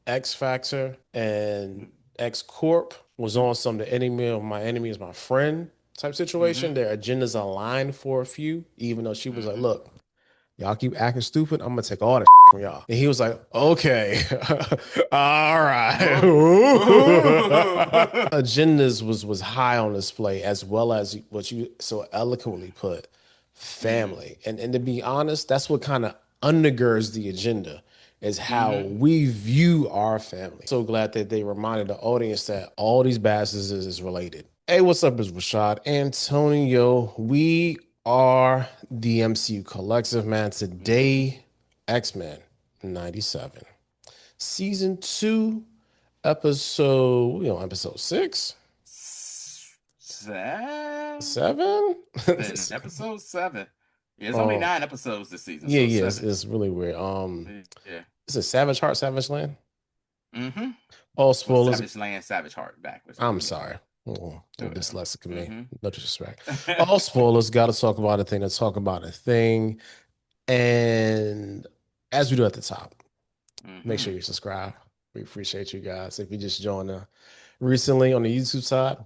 X-Factor and X-Corp was on some the enemy of my enemy is my friend type situation. Mm-hmm. Their agendas aligned for a few, even though she was like, Mm-hmm. look, y'all keep acting stupid, I'm gonna take all the from y'all. And he was like, okay, all right. Oh. Oh. Agendas was high on display, as well as what you so eloquently put, Mm-hmm. family. And to be honest, that's what kind of undergirds the agenda is how Mm-hmm. we view our family. So glad that they reminded the audience that all these bastards is related. Hey, what's up? It's Rashad Antonio. We are the MCU Collective, man. Mm-hmm. Today, X-Men 97. Season 2, episode 6, Seven. 7. Episode 7. Yeah, it's only Oh, 9 episodes this season, yeah, so it's yeah, seven. it's really weird. Yeah. Is it Savage Heart, Savage Land? Mm-hmm. All Well, spoilers. Savage Land, Savage Heart backwards, but I'm yeah. sorry. Oh, Oh, dyslexic of well. me. Mm-hmm. No disrespect. All spoilers. Got to talk about a thing. To talk about a thing. And as we do at the top, make Mm-hmm. sure you subscribe. We appreciate you guys. If you just joined recently on the YouTube side,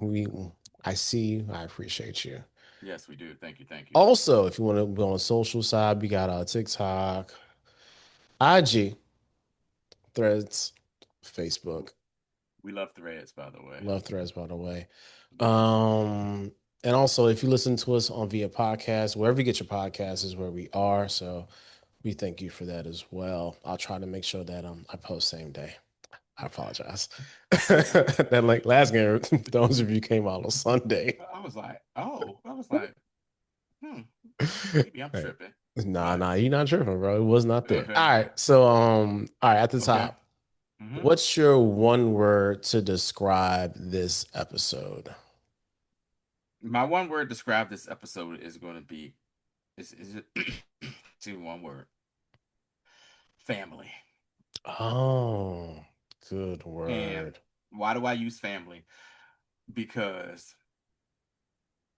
I see you. I appreciate you. Yes, we do. Thank you. Thank you. Also, if you want to go on the social side, we got TikTok, IG, Threads, Facebook. We love threads, by the way. Love Threads, by the way. Yeah. And also, if you listen to us on via podcast, wherever you get your podcast is where we are. So we thank you for that as well. I'll try to make sure that I post same day. I apologize. Yeah. That like last game, those of you came out on Sunday. I was like, oh, I was like, hmm, maybe I'm Right. tripping. Nah, But nah, you're not tripping, bro. It was not there. okay. All right. So, all right, at the Okay. top, Mm-hmm. what's your one word to describe this episode? My one word to describe this episode is going to be is it to one word. Family. Oh, good And word. why do I use family? Because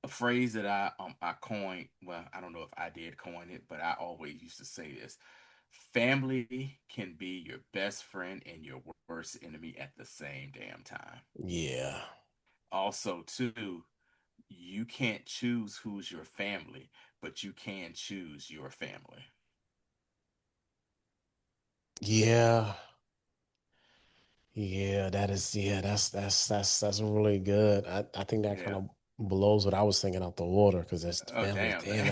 a phrase that I coined, well, I don't know if I did coin it, but I always used to say this. Family can be your best friend and your worst enemy at the same damn time. Yeah. Also, too, you can't choose who's your family, but you can choose your family. Yeah. Yeah, that is that's really good. I think that kind Yeah. of blows what I was thinking out the water because that's Oh, family. damn, Damn,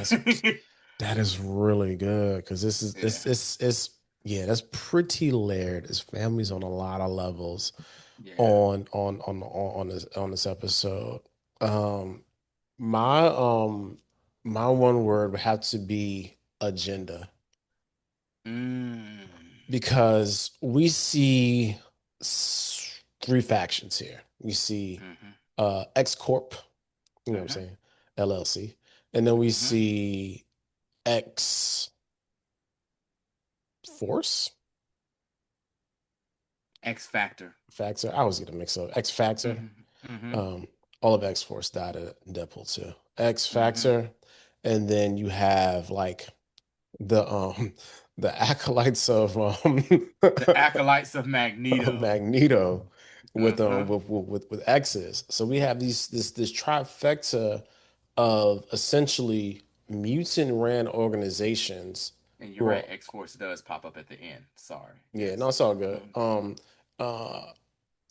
man. that is really good because this is Yeah. it's yeah, that's pretty layered. It's families on a lot of levels Yeah. on this episode. Um my my one word would have to be agenda Mm. because we see three factions here. We see Mm-hmm. X-Corp, you know what I'm Uh-huh. saying, LLC, and then we Mm-hmm. see X Force X Factor. Factor. I always get a mix up. X Factor. Mm-hmm. Mm-hmm. Um, all of X Force died at Deadpool too. X Mm-hmm. Factor, and then you have like the the acolytes of The acolytes of Magneto. Magneto with Uh-huh. with X's. So we have this trifecta of essentially mutant ran organizations And you're who right, are X-Force does pop up at the end. Sorry. yeah, no, Yes. it's all good. Mm-hmm. Uh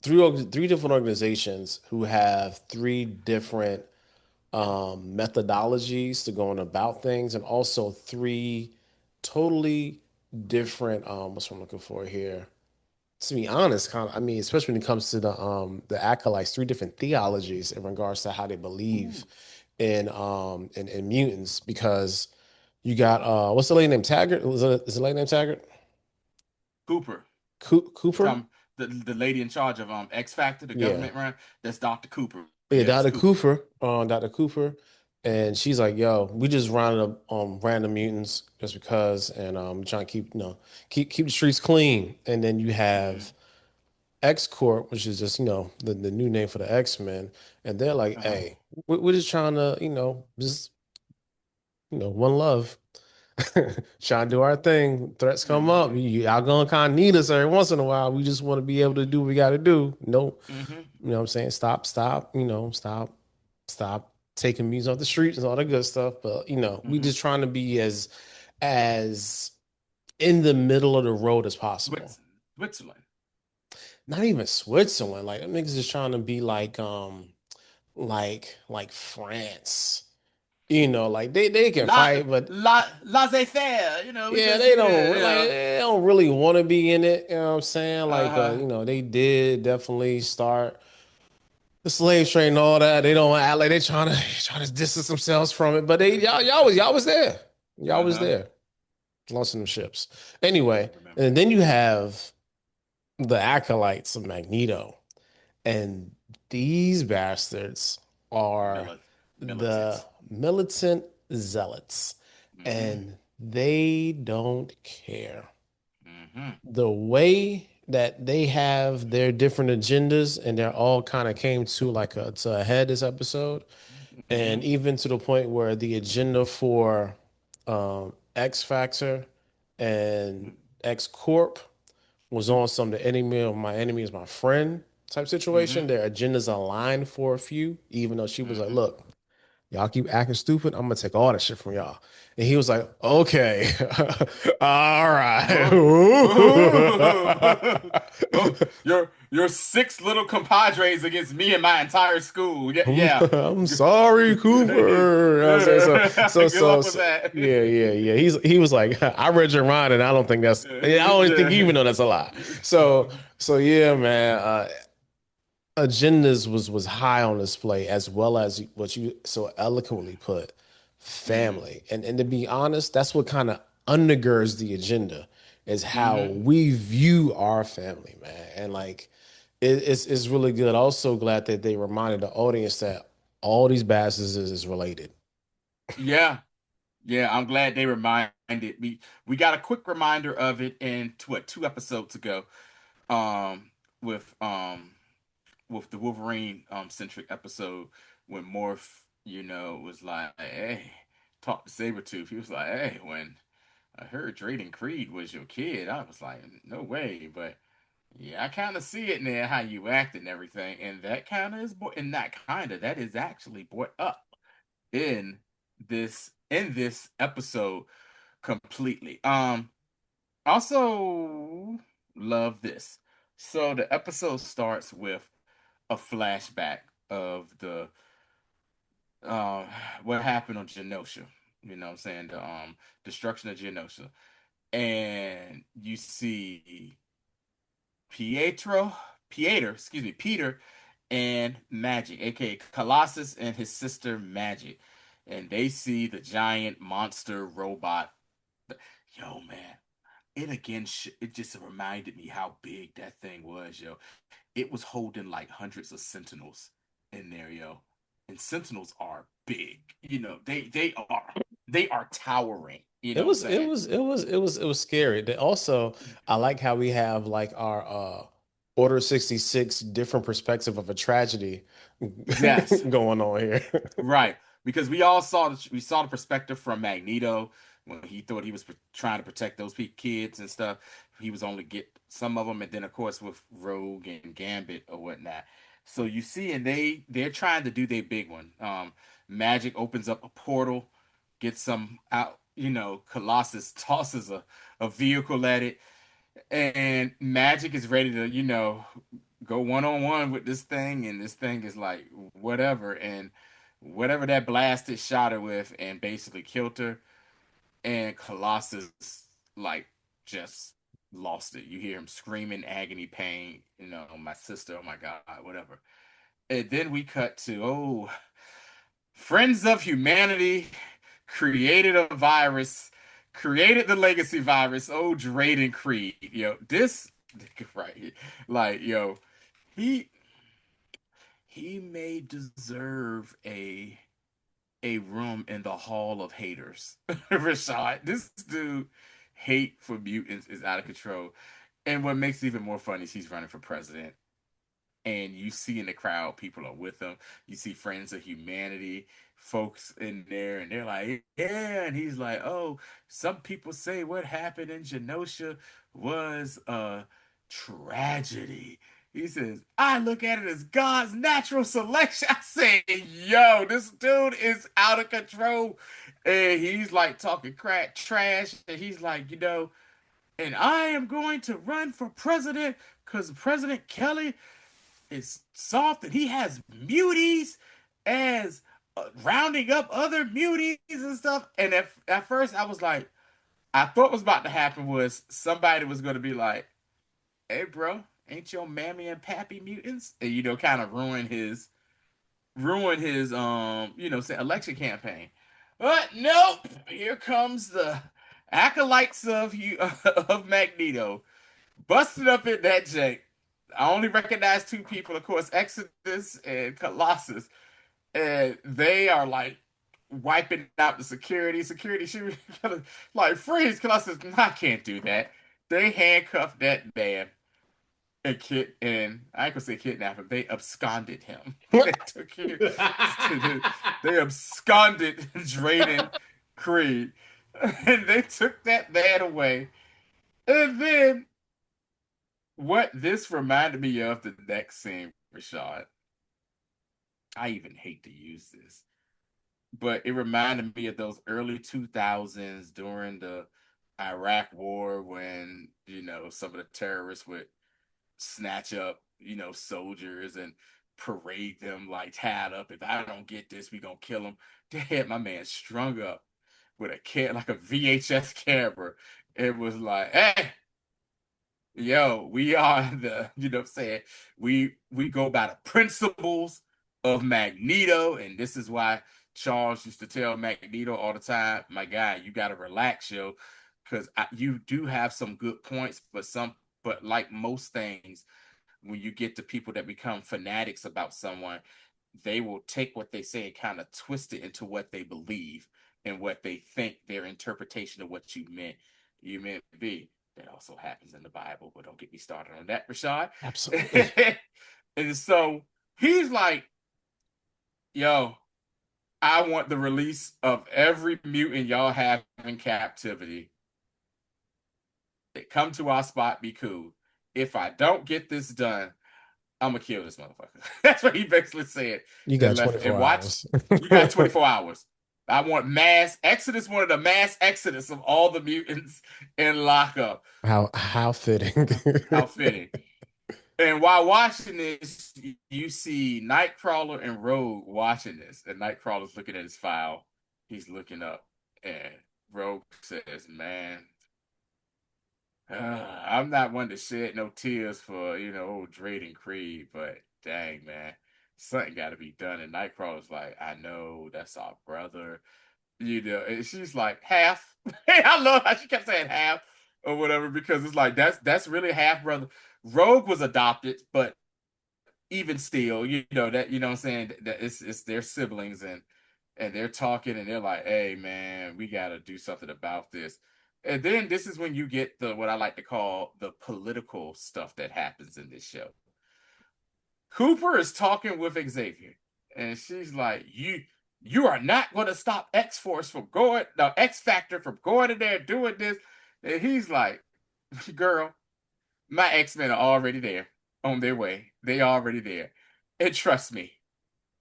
three different organizations who have three different methodologies to going about things, and also three totally different what's what I'm looking for here. To be honest, kind of, I mean, especially when it comes to the acolytes, three different theologies in regards to how they believe Ooh. in mutants, because you got what's the lady named Taggart? Is the lady named Taggart? Cooper. You Cooper? talking the lady in charge of X Factor, the Yeah. government run? That's Dr. Cooper. Yeah, Yeah, that's Dr. Cooper. Cooper, Dr. Cooper, and she's like, "Yo, we just rounded up random mutants just because, and trying to keep keep the streets clean." And then you Mm-hmm. have X Corp, which is just the new name for the X-Men, and they're like, Uh-huh. "Hey, we're just trying to just one love." Trying to do our thing. Threats come up. Mm-hmm. Y'all gonna kind of need us every once in a while. We just want to be able to do what we got to do. No, Mm-hmm. you know what I'm saying? Stop, stop taking music off the streets and all that good stuff. But we Mm-hmm. just trying to be as in the middle of the road as possible. Switzerland. Not even Switzerland. Like them niggas just trying to be like France. Like they can La fight, but laissez-faire, we yeah, just they don't like yeah. they don't really want to be in it. You know what I'm saying? Like, but Uh-huh. they did definitely start the slave trade and all that. They don't act like they trying to distance themselves from it, but y'all was there. Y'all was Uh-huh. there, launching them ships. Anyway, I remember. and then you have the acolytes of Magneto, and these bastards are the Militant. militant zealots, Mm-hmm. and they don't care. Mm-hmm. The way that they have their different agendas and they're all kind of came to like to a head this episode, Mm-hmm. and even to the point where the agenda for X Factor and X Corp was on some the enemy of my enemy is my friend type situation. Mm-hmm. Their agendas aligned for a few, even though she was like, Mm-hmm. look, y'all keep acting stupid, I'm gonna take all that shit from y'all. And he was like, okay, all right. Oh, oh, your six little compadres against me and my entire school. Yeah, yeah. I'm sorry, Cooper. You know what I'm saying? Good luck with that. Yeah, yeah, yeah. He was like, I read your mind, and I don't think I don't think you even know that's a lie. So yeah, man. Agendas was high on display, as well as what you so eloquently put, Mm-hmm. family. And to be honest, that's what kind of undergirds the agenda, is how Mm-hmm. we view our family, man. And like it's really good. Also glad that they reminded the audience that all these bastards is related. Yeah. Yeah, I'm glad they reminded me. We got a quick reminder of it in what, 2 episodes ago. Um, with with the Wolverine centric episode when Morph, was like, hey, talk to Sabretooth. He was like, hey, when I heard Drayden Creed was your kid, I was like, no way. But yeah, I kind of see it now how you act and everything, and that kind of is and that is actually brought up in this episode completely. Also love this. So the episode starts with a flashback of the uh what happened on Genosha. You know what I'm saying? The destruction of Genosha. And you see Peter and Magic, aka Colossus and his sister Magic. And they see the giant monster robot. Yo, man. It again, it just reminded me how big that thing was, yo. It was holding like hundreds of Sentinels in there, yo. And Sentinels are big. They are towering. You It know what I'm was it saying? was it was it was it was scary. Also, I like how we have like our Order 66 different perspective of a tragedy Yes. going on here. Right, because we saw the perspective from Magneto when he thought he was trying to protect those kids and stuff. He was only get some of them, and then of course with Rogue and Gambit or whatnot. So you see, and they're trying to do their big one. Magic opens up a portal, gets some out. Colossus tosses a vehicle at it, and Magic is ready to go one on one with this thing, and this thing is like whatever, and whatever that blasted shot her with, and basically killed her. And Colossus like just lost it. You hear him screaming agony, pain. My sister. Oh my god, whatever. And then we cut to Friends of Humanity created a virus, created the legacy virus. Oh, Drayden Creed, this right here, like he he may deserve a room in the Hall of Haters. Rashad, this dude hate for mutants is out of control. And what makes it even more funny is he's running for president. and you see in the crowd people are with him. You see Friends of Humanity folks in there, and they're like, yeah, and he's like, oh, some people say what happened in Genosha was a tragedy. He says, I look at it as God's natural selection. I say, yo, this dude is out of control. And he's like talking crack trash. And he's like, and I am going to run for president because President Kelly is soft and he has muties as rounding up other muties and stuff. And at first I was like, I thought what was about to happen was somebody was going to be like, hey, bro, ain't your mammy and pappy mutants? And, kind of ruin his say election campaign. But nope, here comes the acolytes of you of Magneto busted up in that jank. I only recognize two people, of course, Exodus and Colossus, and they are like wiping out the security. Security, she was like freeze. Colossus, no, I can't do that. They handcuffed that man and I ain't gonna say kidnap him. They absconded him. They took him. They absconded Drayden Creed, and they took that man away. And then what this reminded me of the next scene, Rashad. I even hate to use this, but it reminded me of those early 2000s during the Iraq War when, some of the terrorists would snatch up, soldiers and parade them like tied up. If I don't get this, we gonna kill him. They had my man strung up with like a VHS camera. It was like, hey, yo, we are the, what I'm saying? We go by the principles of Magneto, and this is why Charles used to tell Magneto all the time, my guy, you gotta relax, yo, because you do have some good points, but like most things, when you get to people that become fanatics about someone, they will take what they say and kind of twist it into what they believe and what they think their interpretation of what you meant to be. That also happens in the Bible, but don't get me started on that, Rashad. Absolutely. And so he's like, yo, I want the release of every mutant y'all have in captivity. They come to our spot, be cool. If I don't get this done, I'm gonna kill this motherfucker. That's what he basically said. You And got left and 24 watch. hours. You got 24 hours. I want mass exodus. Wanted a mass exodus of all the mutants in lockup. How fitting. How fitting. And while watching this, you see Nightcrawler and Rogue watching this, and Nightcrawler's looking at his file. He's looking up, and Rogue says, "Man, I'm not one to shed no tears for, old Drayden Creed, but dang, man, something got to be done." And Nightcrawler's like, I know, that's our brother. And she's like, half. I love how she kept saying half or whatever, because it's like, that's really half brother. Rogue was adopted, but even still, that, what I'm saying, that it's their siblings, and they're talking, and they're like, hey, man, we got to do something about this. And then this is when you get the what I like to call the political stuff that happens in this show. Cooper is talking with Xavier, and she's like, you are not going to stop X-Force from going, no, X-Factor from going in there doing this. And he's like, girl, my X-Men are already there, on their way. They already there. And trust me,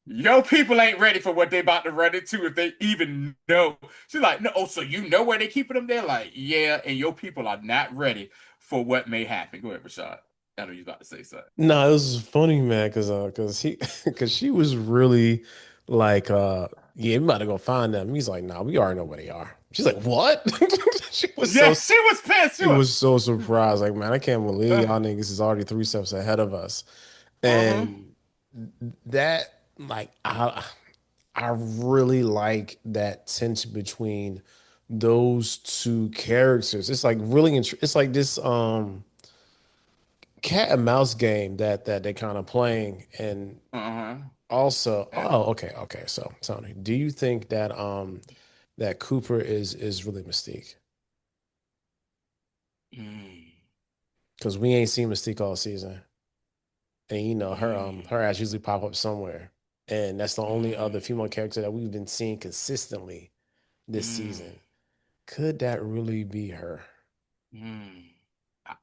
yo, people ain't ready for what they about to run into if they even know. She's like, no, oh, so you know where they keeping them there? Like, yeah, and your people are not ready for what may happen. Go ahead, Rashad. I know you're about to say something. No, it was funny, man, because she was really like, yeah, we about to go find them. He's like, nah, we already know where they are. She's like, what? She was Yeah, she was pissed. She she was, was so surprised. Like, man, I can't believe uh, y'all niggas is already 3 steps ahead of us. uh-huh, And that, like, I really like that tension between those two characters. It's like really, it's like this cat and mouse game that they're kind of playing. And uh-huh. also, Uh, oh, okay. So, Tony, do you think that that Cooper is really Mystique? mm. Because we ain't seen Mystique all season. and her Mm, ass usually pop up somewhere, and that's the only other mm, female character that we've been seeing consistently this mm, season. Could that really be her? mm. Ah,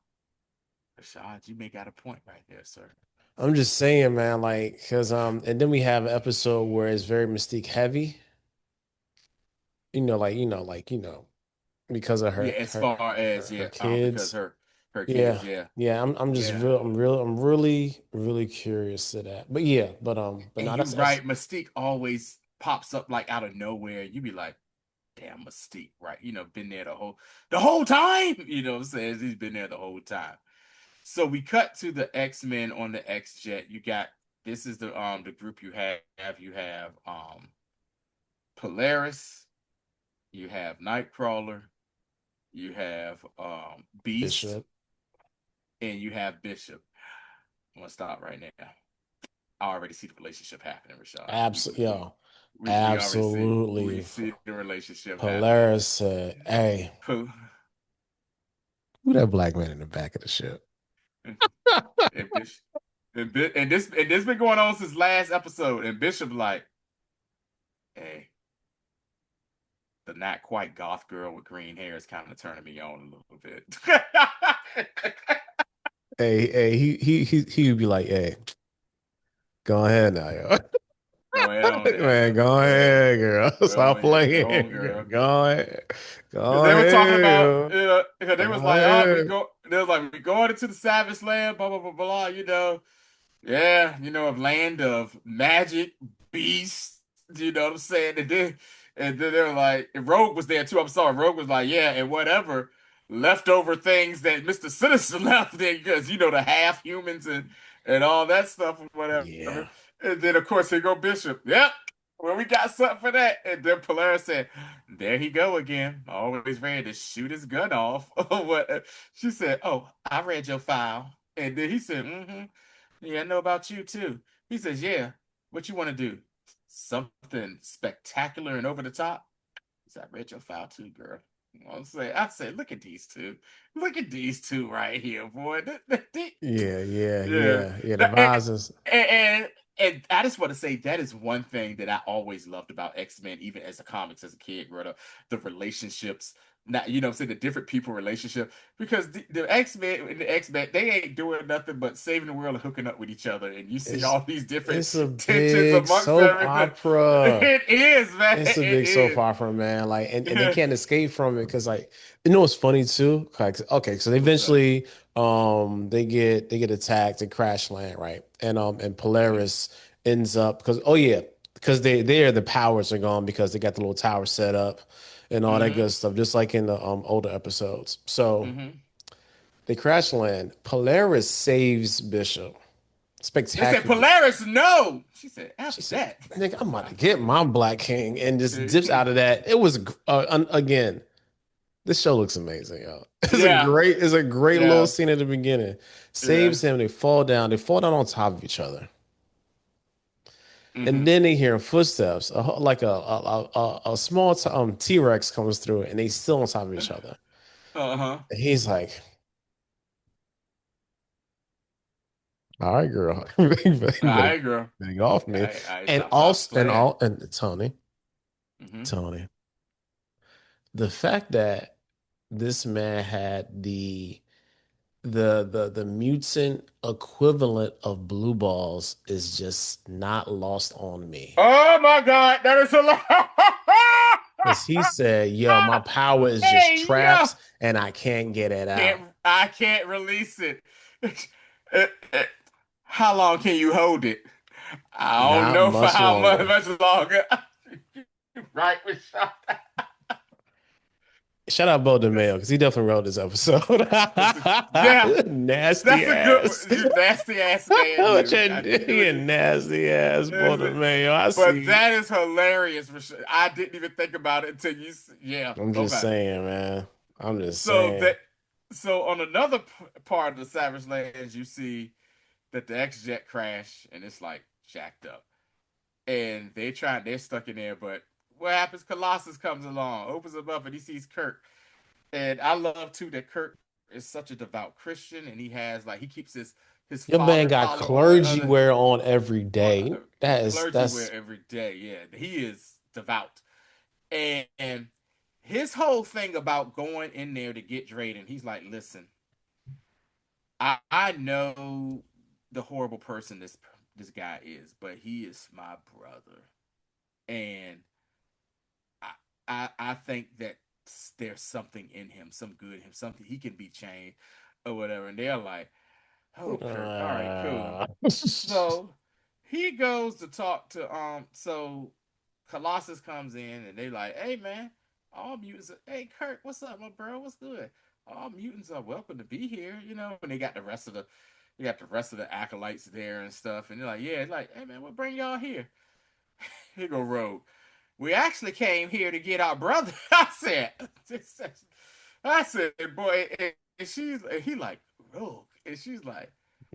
Rashad, you may got a point right there, sir. I'm just saying, man, like, cause and then we have an episode where it's very Mystique heavy, because of Yeah, her as her far as her yeah, because kids. her kids, Yeah, yeah, yeah. I'm just yeah. real. I'm really really curious to that. But yeah, but And no, you that's right, Mystique always pops up like out of nowhere. You be like, damn Mystique, right? Been there the whole time. You know what I'm saying? He's been there the whole time. So we cut to the X-Men on the X-Jet. You got this is the group you have. You have Polaris, you have Nightcrawler, you have Beast, Bishop. and you have Bishop. I'm gonna stop right now. I already see the relationship happening, Rashad. We we Absolutely, we yo, we already we absolutely. see the relationship happening. Polaris said, "Hey, who that black man in the back of the ship?" And Bishop and this been going on since last episode. And Bishop like, hey, the not quite goth girl with green hair is kind of turning me on a little bit. Hey, he would be like, "Hey, go ahead now, yo." Go ahead on there, Man, girl. go Go ahead. ahead, girl. Go Stop ahead. Go playing. on, girl. Go ahead. Go Because they were talking ahead, about, yo. they Go was like, oh, ahead. they was like, we going into the savage land, blah, blah, blah, blah, Yeah, a land of magic, beasts, you know what I'm saying? And then they were like, and Rogue was there too. I'm sorry, Rogue was like, yeah, and whatever leftover things that Mr. Sinister left there, because the half humans and all that stuff or Yeah. whatever. And then of course here go Bishop. Yep. Well, we got something for that. And then Polaris said, there he go again. Always ready to shoot his gun off. What she said, oh, I read your file. And then he said, mm-hmm. Yeah, I know about you too. He says, yeah, what you want to do? Something spectacular and over the top? He said, I read your file too, girl. I say, look at these two. Look at these two right here, boy. Yeah, yeah, Yeah. yeah, yeah. The And, vibes is and, and I just want to say that is one thing that I always loved about X-Men, even as a comics as a kid, growing up, the relationships. Not, I'm saying the different people relationship, because the X-Men and the X-Men, they ain't doing nothing but saving the world and hooking up with each other. And you see it's all these different it's a tensions big amongst soap everything. opera. It is, man. It's a It big soap is. opera, man. Like, and they can't escape from it because, like, what's funny too? Like, okay, so they What's that? eventually, they get attacked and crash land, right? And Hmm. Polaris ends up because, oh yeah, because the powers are gone because they got the little tower set up and all that Hmm. good stuff, just like in the older episodes. So Hmm. they crash land. Polaris saves Bishop They said, spectacularly. Polaris, no. She said, She after said, that. "Nigga, I'm about Nah, to I'm get playing. my Black King," and just dips out of that. It was again. This show looks amazing, y'all. Yeah, It's a great little yeah, scene at the beginning. yeah. Saves him. They fall down. They fall down on top of each other, and Hmm. then they hear footsteps. Like a small T-Rex comes through, and they still on top of each other. Uh-huh. And he's like, "All right, girl, better I girl. back off me." I And stop also, playing. and Hmm. Tony, the fact that this man had the mutant equivalent of blue balls is just not lost on me. Oh my God, that is a lot. Because he said, yo, my power is just Hey, yeah. trapped and I can't get it out. I can't release it. Uh, uh, How long can you hold it? I don't Not know for much how much, longer. much longer. Right, Michelle? Shout out Bo DeMayo because he definitely wrote this episode. Yeah, Nasty that's a good ass. one. You nasty ass man, What you. you I knew you you. nasty ass Bo Listen, DeMayo. I but see. that is hilarious. I didn't even think about it until yeah. I'm just Okay. saying, man. I'm just So saying. that so on another part of the Savage Lands, you see that the X jet crash and it's like jacked up, and they're stuck in there. But what happens? Colossus comes along, opens them up, and he sees Kirk. And I love too that Kirk is such a devout Christian, and he keeps his Your man father got collar on the clergy other, wear on every day. clergy That's wear every day. Yeah, he is devout, and his whole thing about going in there to get Drayden, he's like, listen, I know the horrible person this guy is, but he is my brother, and I I think that there's something in him, some good in him, something he can be changed or whatever. And they're like, oh, Kirk, all right, cool. uh, So he goes to talk to so Colossus comes in and they like, hey man, all mutants are, hey Kirk, what's up, my bro? What's good? All mutants are welcome to be here, you know, and they got the rest of the acolytes there and stuff, and they're like, yeah, like, hey man, what bring y'all here? Here go Rogue. We actually came here to get our brother. I said, boy, and he like, Rogue, and she's like,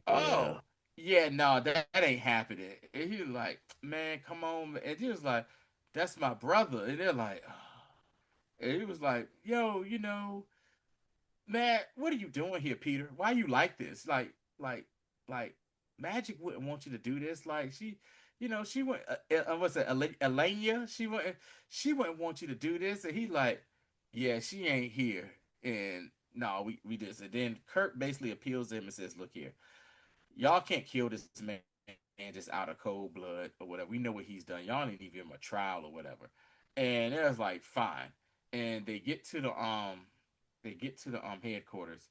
yeah. oh, yeah, no, that ain't happening. And he was like, man, come on, and he was like, that's my brother, and they're like, oh. And he was like, yo, you know, man, what are you doing here, Peter? Why you like this? Like, Magic wouldn't want you to do this. Like, you know, she went, what's it, Elenia? She wouldn't want you to do this. And he like, yeah, she ain't here. And no, we just, and then Kirk basically appeals to him and says, look here, y'all can't kill this man just out of cold blood or whatever. We know what he's done. Y'all need to give him a trial or whatever. And it was like, fine. And they get to the headquarters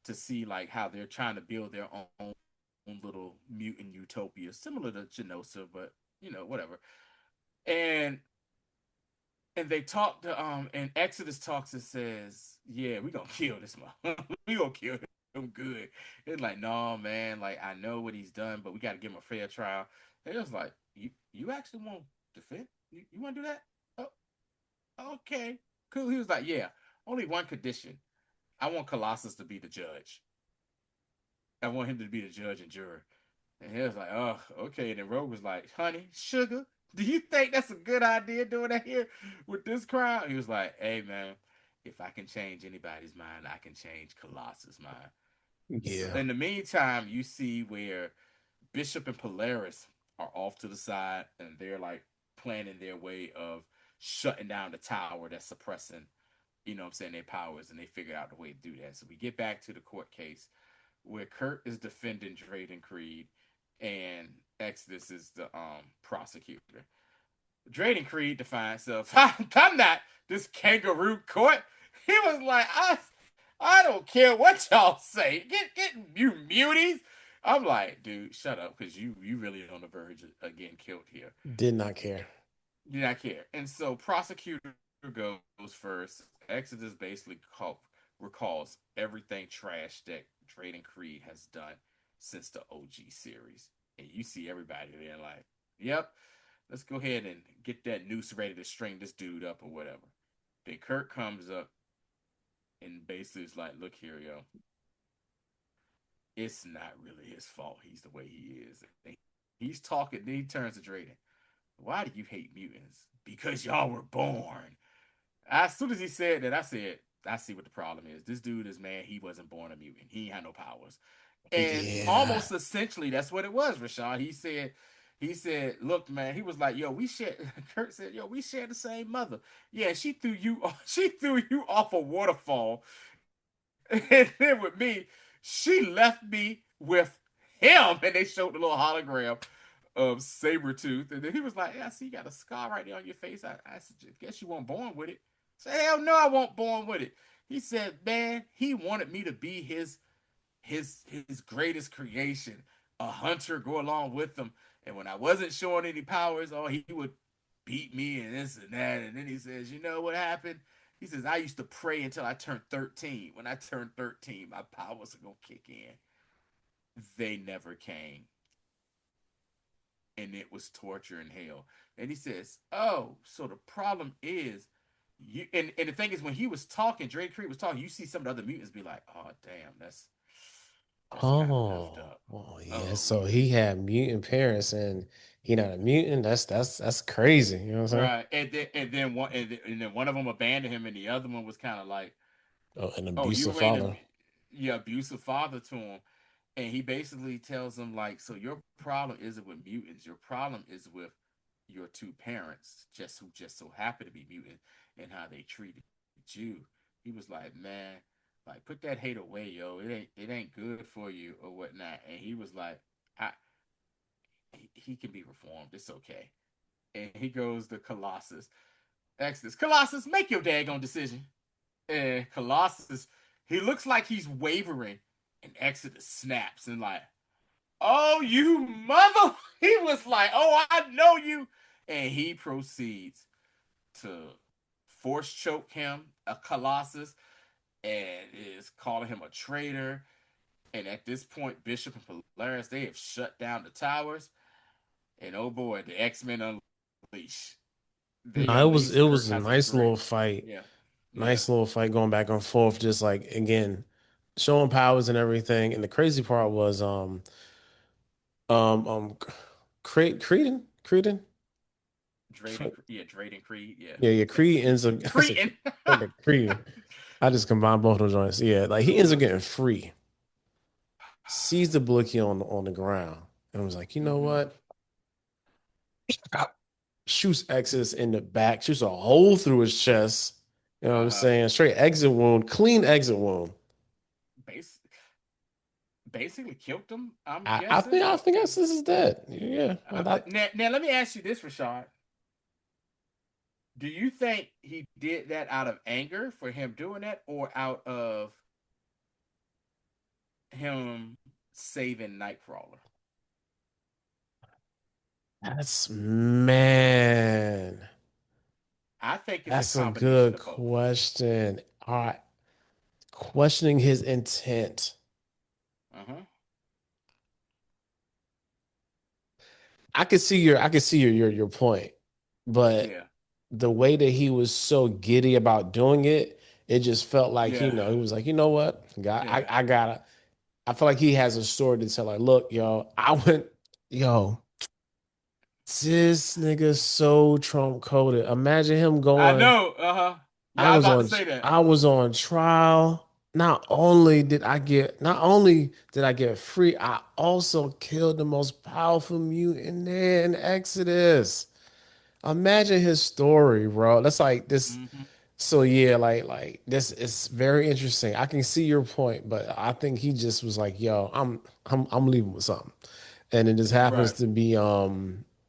to see like how they're trying to build their own little mutant utopia, similar to Genosa, but you know, whatever. And they talk to and Exodus talks and says, yeah, we gonna kill this man. We gonna kill him good. It's like, no, man, like I know what he's done, but we gotta give him a fair trial. And it was like, you actually want to defend? You want to do that? Oh, okay, cool. He was like, yeah, only one condition. I want Colossus to be the judge. I want him to be the judge and juror. And he was like, oh, okay. And then Rogue was like, honey, sugar, do you think that's a good idea doing that here with this crowd? He was like, hey, man, if I can change anybody's mind, I can change Colossus' mind. So Yeah. in the meantime, you see where Bishop and Polaris are off to the side and they're like planning their way of shutting down the tower that's suppressing, you know what I'm saying, their powers, and they figure out the way to do that. So we get back to the court case where Kurt is defending Drayden Creed and Exodus is the prosecutor. Drayden Creed defines himself. I'm not this kangaroo court. He was like, I don't care what y'all say. Get you muties. I'm like, dude, shut up, because you really on the verge of getting killed here. Did not care. Do not care. And so prosecutor goes first. Exodus basically recalls everything trash that Drayden Creed has done since the OG series. And you see everybody there like, yep, let's go ahead and get that noose ready to string this dude up or whatever. Then Kurt comes up and basically is like, look here, yo, it's not really his fault. He's the way he is. And he's talking, then he turns to Drayden. Why do you hate mutants? Because y'all were born. As soon as he said that, I said, I see what the problem is. This dude is mad he wasn't born a mutant. He ain't had no powers. And Yeah. almost essentially, that's what it was, Rashawn. He said, look, man, he was like, yo, we share Kurt said, yo, we share the same mother. Yeah, she threw you off a waterfall. And then with me, she left me with him. And they showed the little hologram of Sabretooth. And then he was like, yeah, I see you got a scar right there on your face. I guess you weren't born with it. I said, hell no, I wasn't born with it. He said, man, he wanted me to be his greatest creation, a hunter, go along with him. And when I wasn't showing any powers, oh, he would beat me and this and that. And then he says, you know what happened? He says, I used to pray until I turned 13. When I turned 13, my powers are going to kick in. They never came. And it was torture and hell. And he says, oh, so the problem is, you and the thing is, when he was talking, Drake Creed was talking, you see some of the other mutants be like, oh, damn, that's kind of messed Oh, up. well, yeah. Oh, So he had mutant parents, and he not a mutant. That's crazy. You know what I'm saying? right. And then one of them abandoned him, and the other one was kind of like, Oh, an oh, you abusive were in a father. yeah, abusive father to him. And he basically tells him like, so your problem isn't with mutants. Your problem is with your two parents, just who just so happen to be mutant, and how they treated you. He was like, man, like put that hate away, yo. It ain't good for you or whatnot. And he was like, I he can be reformed. It's okay. And he goes to Colossus. Exodus, Colossus, make your daggone decision. And Colossus, he looks like he's wavering, and Exodus snaps and like, oh, you mother. He was like, oh, I know you. And he proceeds to force choke him, a Colossus, and is calling him a traitor. And at this point, Bishop and Polaris, they have shut down the towers. And oh boy, the X-Men unleash. They No, unleash. it Kurt was a has a nice great, little fight. yeah, yeah, Nice little fight going back and forth, just like again, showing powers and everything. And the crazy part was um um Creedon. Drayden Creed, Yeah, yeah, Creed ends up I said Cretin. okay, Creed. I just combined both of those joints. Yeah, like he ends up getting free, sees the blicky on the ground, and was like, you know Mm-hmm. what? Shoots Exodus in the back, shoots a hole through his chest. You know what I'm Uh-huh. saying? Straight exit wound, clean exit wound. Base basically killed him, I'm I guessing. think I Or think Exodus is dead. Yeah, I thought now let me ask you this, Rashad. Do you think he did that out of anger for him doing that, or out of him saving Nightcrawler? that's man. I think it's a That's a combination good of both. question. All right, questioning his intent. Uh-huh. I could see your point, but Yeah. the way that he was so giddy about doing it, it just felt like, Yeah. he was like, you know what, God, Yeah. I gotta. I feel like he has a story to tell. Like, look, yo, I went, yo, this nigga so Trump coded. Imagine him I going. know. Uh-huh. Yeah, I was about to say that. I was on trial. Not only did I get free, I also killed the most powerful mutant there in Exodus. Imagine his story, bro. That's like this. Mm-hmm. So yeah, like this is very interesting. I can see your point, but I think he just was like, "Yo, I'm leaving with something," and it just happens Right. to be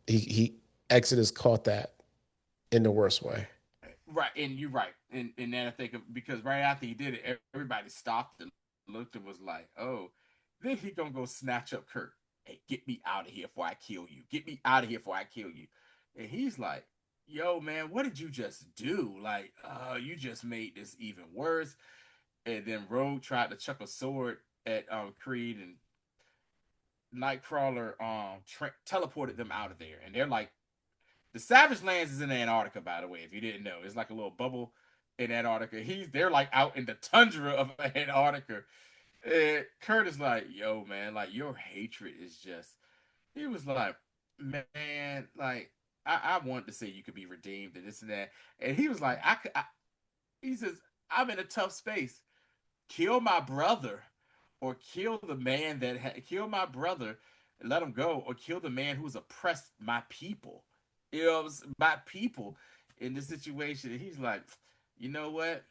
he Exodus caught that in the worst way. Right, and you're right, and then I think because right after he did it, everybody stopped and looked and was like, "Oh, then he gonna go snatch up Kurt. Hey, get me out of here before I kill you. Get me out of here before I kill you." And he's like, "Yo, man, what did you just do? Like, you just made this even worse." And then Rogue tried to chuck a sword at Creed, and Nightcrawler teleported them out of there, and they're like the Savage Lands is in Antarctica, by the way, if you didn't know. It's like a little bubble in Antarctica. They're like out in the tundra of Antarctica. And Kurt is like, yo, man, like your hatred is just he was like, man, like I wanted to say you could be redeemed and this and that. And he was like, he says, I'm in a tough space. Kill my brother or kill the man kill my brother and let him go, or kill the man who's oppressed my people. You know, my people in this situation. And he's like, you know what?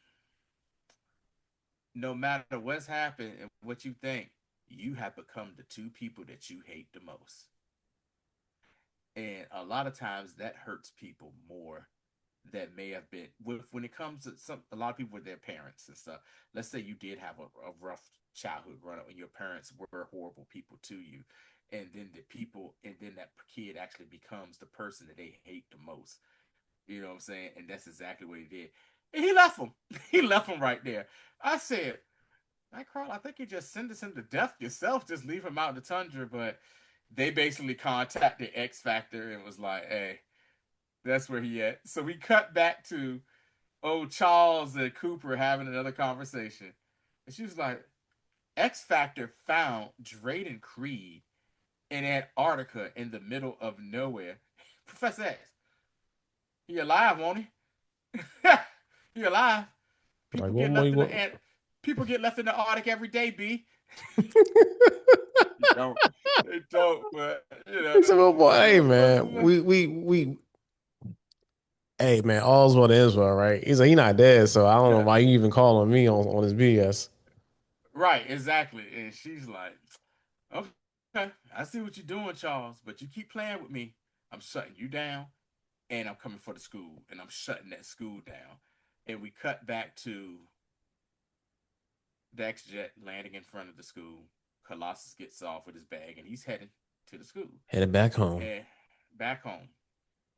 No matter what's happened and what you think, you have become the two people that you hate the most. And a lot of times that hurts people more that may have been when it comes to a lot of people with their parents and stuff. Let's say you did have a rough childhood growing up and your parents were horrible people to you, and then that kid actually becomes the person that they hate the most. You know what I'm saying? And that's exactly what he did. And he left him. He left him right there. I said, Nightcrawler, I think you just send us him to death yourself. Just leave him out in the tundra. But they basically contacted X-Factor and was like, hey, that's where he at. So we cut back to Charles and Cooper having another conversation. And she was like, X-Factor found Drayden Creed in Antarctica in the middle of nowhere. Professor X, he alive, won't he? He alive. Like, People what get more left you in want? the people get left in the Arctic every day, B. don't. They don't. But you know, He said, "Well, boy, you hey know, man, hey man, all's what is well, right?" He's like, "He not dead, so I don't know yeah, why you even calling me on his BS." right, exactly. And she's like, okay, I see what you're doing, Charles, but you keep playing with me. I'm shutting you down, and I'm coming for the school, and I'm shutting that school down. And we cut back to the X-Jet landing in front of the school. Colossus gets off with his bag, and he's heading to the school. Headed back home. And back home.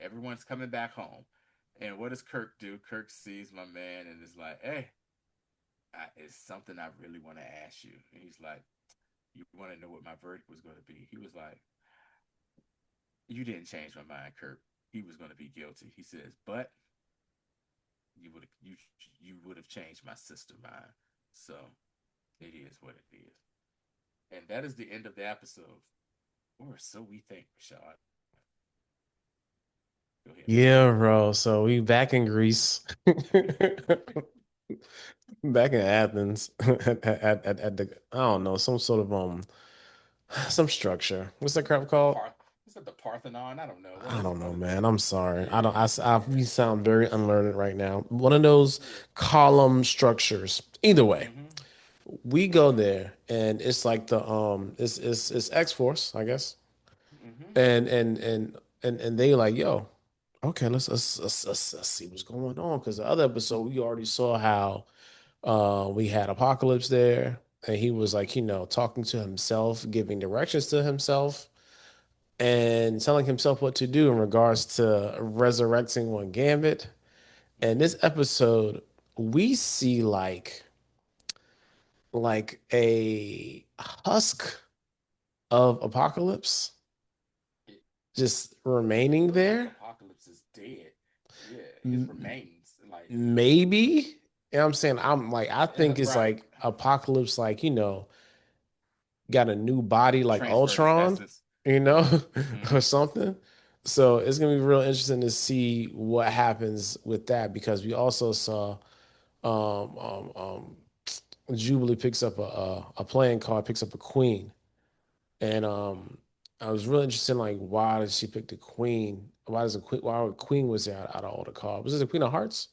Everyone's coming back home. And what does Kirk do? Kirk sees my man and is like, hey, it's something I really want to ask you. And he's like, you want to know what my verdict was going to be? He was like, you didn't change my mind, Kirk. He was going to be guilty. He says, but you would have changed my sister mind. So it is what it is. And that is the end of the episode. Or so we think, Rashad. Go ahead. Yeah, bro. So we back in Greece, back in Athens, at the I don't know some sort of some structure. What's that crap The called? Parth is that the Parthenon? I don't know. What I is don't it? One know, of man. them. I'm sorry. I don't. Yeah, We yeah, sound very unlearned right now. One of those yeah. column structures. Either way, Mm-hmm. we go there, and it's like it's X Force, I guess, Mm-hmm. and they like, yo, okay, let's see what's going on because the other episode we already saw how we had Apocalypse there, and he was like, talking to himself, giving directions to himself and telling himself what to do in regards to resurrecting one Gambit. And Mm-hmm. this episode, we see like a husk of Apocalypse It just remaining feels like there. Apocalypse is dead. Yeah, his M- remains, like, Maybe. You know what I'm saying? I'm like, I think it's right. like Apocalypse, like, got a new body like Transferred his Ultron, essence. you know, or Mm-hmm. something. So it's gonna be real interesting to see what happens with that because we also saw um um um Jubilee picks up a playing card, picks up a queen. And I was really interested in like why did she pick the queen? Why does the queen why the queen was there out of all the cards? Was it the Queen of Hearts?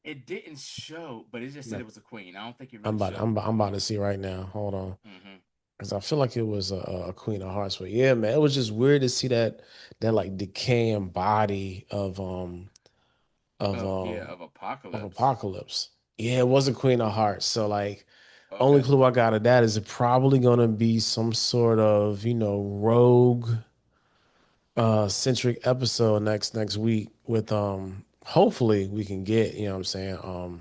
It didn't show, but it just said No. it was a queen. I don't think it really showed. I'm about to see right now. Hold on. Mm-hmm. Because I feel like it was a Queen of Hearts, but yeah, man, it was just weird to see that like decaying body of Yeah, um of of Apocalypse. Apocalypse. Yeah, it was a Queen of Hearts. So like only Okay. clue I got of that is it probably gonna be some sort of, rogue centric episode next week with hopefully we can get, what I'm saying, an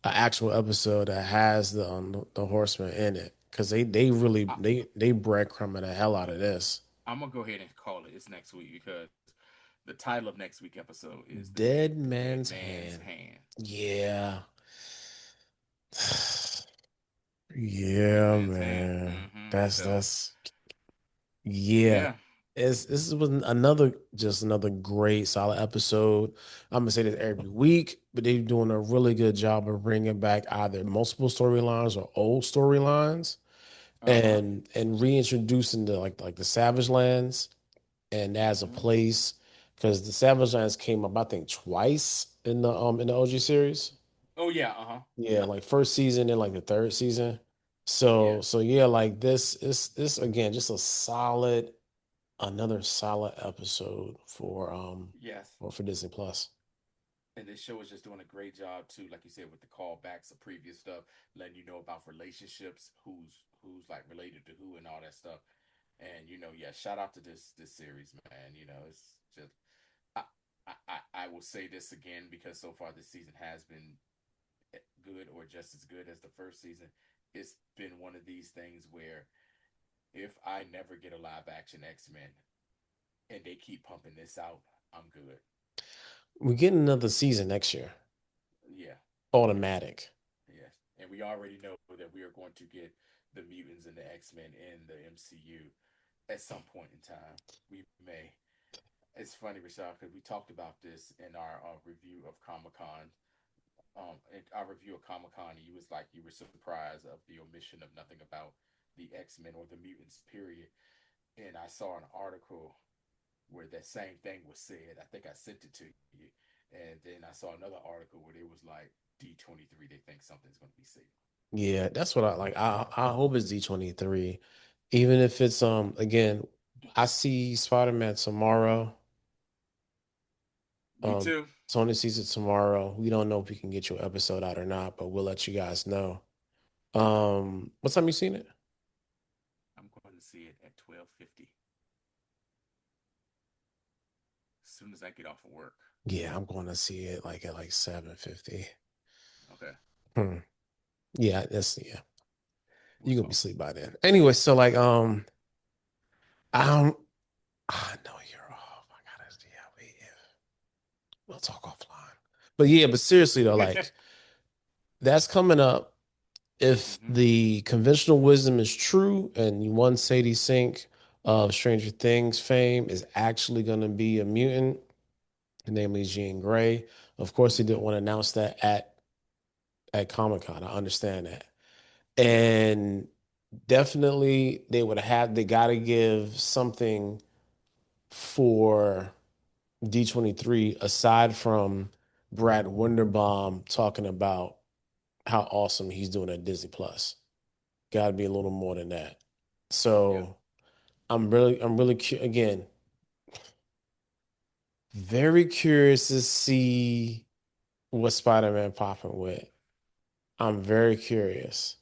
actual episode that has the horseman in it. Cause they really I, they breadcrumbing the hell out of this. I'm gonna go ahead and call it. It's next week because the title of next week episode is Dead the Dead Man's Man's Hand. Hand. Yeah. The Dead Yeah, Man's Hand. man. Mm-hmm. That's So that's yeah. yeah. This was another great solid episode. I'm gonna say this every week, but they're doing a really good job of bringing back either multiple storylines or old storylines Uh-huh. and reintroducing like the Savage Lands and as a Mm-hmm. place because the Savage Lands came up I think twice in the OG series. Oh yeah, uh-huh. Yeah, Yep. like first season and like the third season. So Yes. yeah, like this again just a solid another solid episode Yes. for Disney Plus. And this show is just doing a great job too, like you said, with the callbacks of previous stuff, letting you know about relationships, who's like related to who and all that stuff. And yeah, shout out to this series, man. It's just I, I will say this again because so far this season has been good or just as good as the first season. It's been one of these things where if I never get a live action X-Men and they keep pumping this out, I'm good. We're getting another season next year. Yeah. Yes. Automatic. Yes. And we already know that we are going to get the mutants and the X-Men in the MCU at some point in time. We may. It's funny, Rashad, because we talked about this in our review of Comic Con in our review of Comic Con, you was like you were surprised of the omission of nothing about the X-Men or the mutants, period. And I saw an article where that same thing was said. I think I sent it to you. And then I saw another article where it was like D23, they think something's going to be said. Yeah, that's what I like. I hope it's D23. Even if it's again, I see Spider-Man tomorrow. Me too. Tony sees it tomorrow. We don't know if we can get your episode out or not, but we'll let you guys know. What time you seen it? I'm going to see it at 12:50 as soon as I get off of work. Yeah, I'm going to see it like at like 7:50. Okay. Hmm. Yeah, that's yeah. We'll You gonna be talk. asleep by then. Anyway, so like I don't I know you're off. I gotta yeah, we'll talk offline. But yeah, but seriously though, like that's coming up. If Mm-hmm. the conventional wisdom is true and one Sadie Sink of Stranger Things fame is actually going to be a mutant, namely Jean Grey. Of course, he Mm-hmm. didn't want to announce that at Comic-Con. I understand that. Yeah. And definitely they got to give something for D23 aside from Brad Winderbaum talking about how awesome he's doing at Disney Plus. Got to be a little more than that. Yeah. So again, very curious to see what Spider-Man popping with. I'm very curious.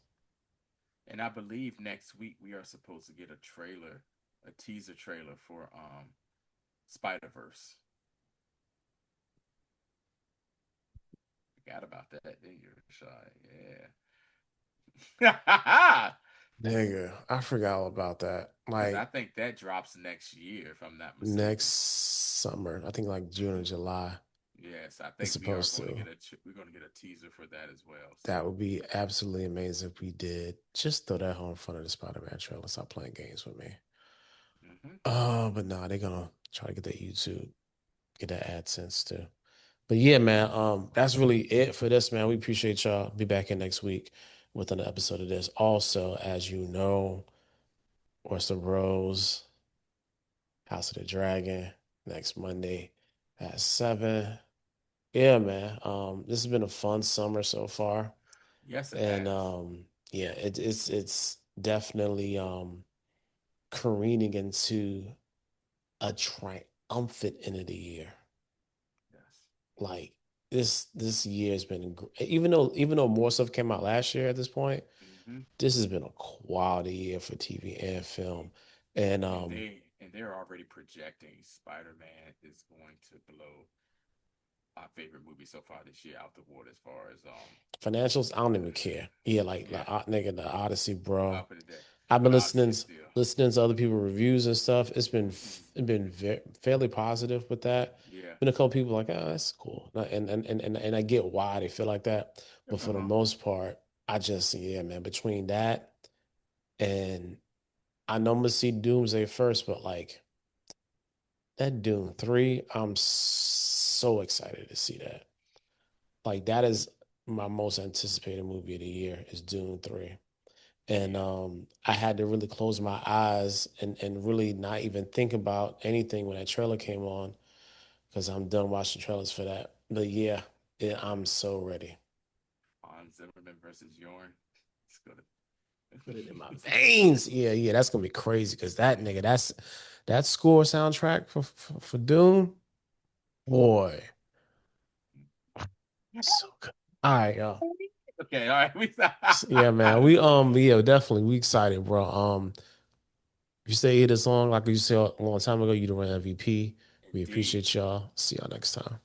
And I believe next week we are supposed to get a teaser trailer for Spider Verse. Forgot about that, didn't you, Rashad? Yeah. Nigga, I forgot all about that. Because I Like think that drops next year, if I'm not next mistaken. summer, I think like June or July, Yes, I it's think we are supposed going to to. get we're going to get a teaser for that as well. So, That would be absolutely amazing if we did. Just throw that home in front of the Spider-Man trailer. Stop playing games with me. mm-hmm. But nah, they're gonna try to get that YouTube, get that AdSense too. But yeah, man, that's really it for this, man. We appreciate y'all. Be back in next week with an episode of this. Also, as you know, Oyster Bros, House of the Dragon, next Monday at 7. Yeah, man. This has been a fun summer so far. Yes, it And has. yeah, it's definitely careening into a triumphant end of the year. Yes. Like this year has been even though more stuff came out last year at this point, Mm-hmm. this has been a quality year for TV and film. And They're already projecting Spider-Man is going to blow my favorite movie so far this year out the water as far as financials, I don't even care. Yeah, yeah, nigga, the Odyssey, bro. I'll put it there. I've been But Odyssey is still listening to other people's reviews and stuff. It's mm-hmm. been fairly positive with that. Yeah. Been a couple people like, oh, that's cool, and I get why they feel like that, but for the Uh-huh. most part, I just yeah, man. Between that and I know I'm gonna see Doomsday first, but like that Doom 3, I'm so excited to see that. Like that is my most anticipated movie of the year is Doom 3. And Yeah. I had to really close my eyes and really not even think about anything when that trailer came on because I'm done watching trailers for that. But yeah, I'm so ready. Hans Zimmerman versus Yorn. It's gonna Put it in my veins. Yeah, yeah, that's gonna be crazy because that nigga, that score soundtrack for Doom, boy, so good. All right, y'all. Okay, all right. Yeah, man. Yeah, definitely we excited, bro. If you stay here this long, like you said a long time ago, you the real MVP. We Indeed. appreciate y'all. See y'all next time.